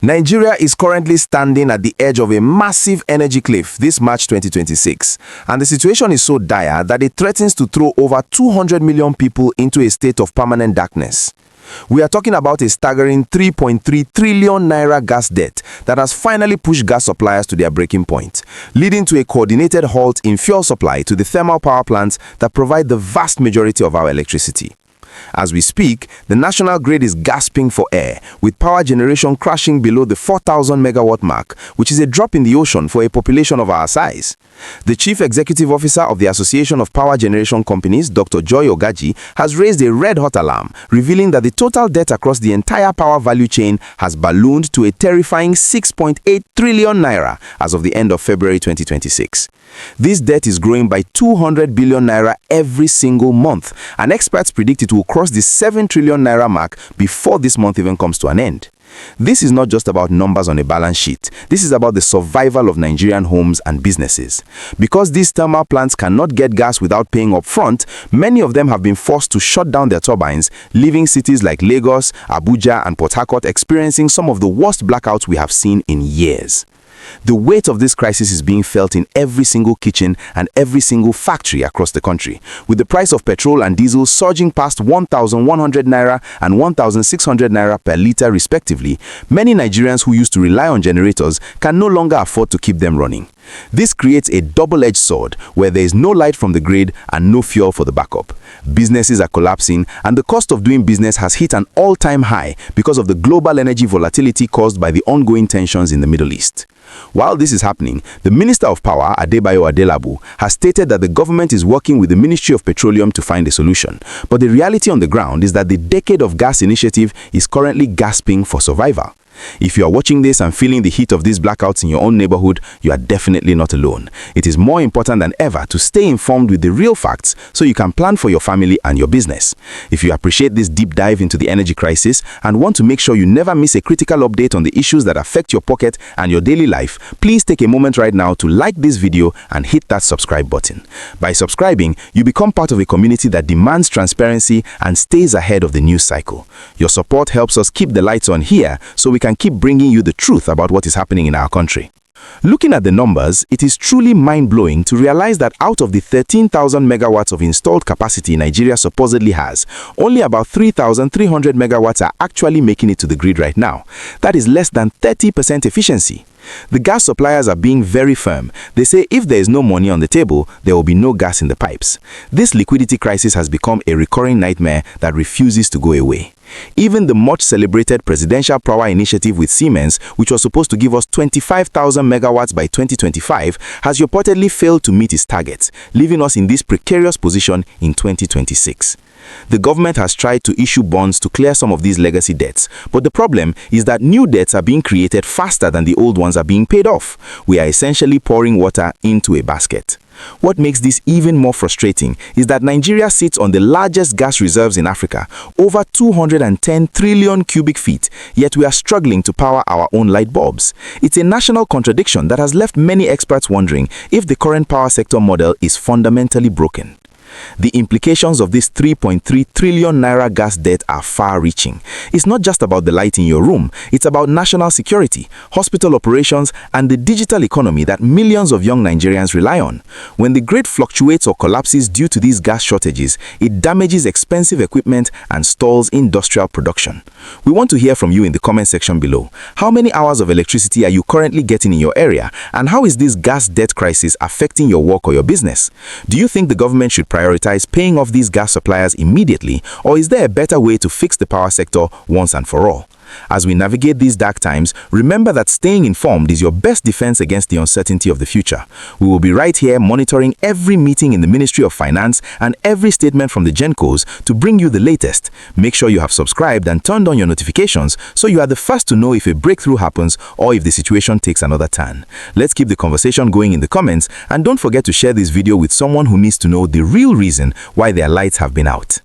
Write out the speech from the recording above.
Nigeria is currently standing at the edge of a massive energy cliff this March 2026, and the situation is so dire that it threatens to throw over 200 million people into a state of permanent darkness. We are talking about a staggering 3.3 trillion naira gas debt that has finally pushed gas suppliers to their breaking point, leading to a coordinated halt in fuel supply to the thermal power plants that provide the vast majority of our electricity. As we speak, the national grid is gasping for air, with power generation crashing below the 4,000 megawatt mark, which is a drop in the ocean for a population of our size. The Chief Executive Officer of the Association of Power Generation Companies, Dr. Joy Ogaji, has raised a red-hot alarm, revealing that the total debt across the entire power value chain has ballooned to a terrifying 6.8 trillion naira as of the end of February 2026. This debt is growing by 200 billion naira every single month, and experts predict it will cross the 7 trillion naira mark before this month even comes to an end. This is not just about numbers on a balance sheet. This is about the survival of Nigerian homes and businesses. Because these thermal plants cannot get gas without paying up front, many of them have been forced to shut down their turbines, leaving cities like Lagos, Abuja, and Port Harcourt experiencing some of the worst blackouts we have seen in years. The weight of this crisis is being felt in every single kitchen and every single factory across the country, with the price of petrol and diesel surging past 1,100 naira and 1,600 naira per litre respectively. Many Nigerians who used to rely on generators can no longer afford to keep them running. This creates a double-edged sword where there is no light from the grid and no fuel for the backup. Businesses are collapsing, and the cost of doing business has hit an all-time high because of the global energy volatility caused by the ongoing tensions in the Middle East. While this is happening, the Minister of Power, Adebayo Adelabu, has stated that the government is working with the Ministry of Petroleum to find a solution. But the reality on the ground is that the Decade of Gas initiative is currently gasping for survival. If you are watching this and feeling the heat of these blackouts in your own neighborhood, you are definitely not alone. It is more important than ever to stay informed with the real facts so you can plan for your family and your business. If you appreciate this deep dive into the energy crisis and want to make sure you never miss a critical update on the issues that affect your pocket and your daily life, please take a moment right now to like this video and hit that subscribe button. By subscribing, you become part of a community that demands transparency and stays ahead of the news cycle. Your support helps us keep the lights on here so we can keep bringing you the truth about what is happening in our country. Looking at the numbers, it is truly mind-blowing to realize that out of the 13,000 megawatts of installed capacity Nigeria supposedly has, only about 3,300 megawatts are actually making it to the grid right now. That is less than 30% efficiency. The gas suppliers are being very firm. They say if there is no money on the table, there will be no gas in the pipes. This liquidity crisis has become a recurring nightmare that refuses to go away. Even the much-celebrated presidential power initiative with Siemens, which was supposed to give us 25,000 megawatts by 2025, has reportedly failed to meet its targets, leaving us in this precarious position in 2026. The government has tried to issue bonds to clear some of these legacy debts, but the problem is that new debts are being created faster than the old ones are being paid off. We are essentially pouring water into a basket. What makes this even more frustrating is that Nigeria sits on the largest gas reserves in Africa, over 210 trillion cubic feet, yet we are struggling to power our own light bulbs. It's a national contradiction that has left many experts wondering if the current power sector model is fundamentally broken. The implications of this 3.3 trillion naira gas debt are far-reaching. It's not just about the light in your room, it's about national security, hospital operations, and the digital economy that millions of young Nigerians rely on. When the grid fluctuates or collapses due to these gas shortages, it damages expensive equipment and stalls industrial production. We want to hear from you in the comment section below. How many hours of electricity are you currently getting in your area, and how is this gas debt crisis affecting your work or your business? Do you think the government should prioritize paying off these gas suppliers immediately, or is there a better way to fix the power sector once and for all? As we navigate these dark times, remember that staying informed is your best defense against the uncertainty of the future. We will be right here monitoring every meeting in the Ministry of Finance and every statement from the GenCos to bring you the latest. Make sure you have subscribed and turned on your notifications so you are the first to know if a breakthrough happens or if the situation takes another turn. Let's keep the conversation going in the comments, and don't forget to share this video with someone who needs to know the real reason why their lights have been out.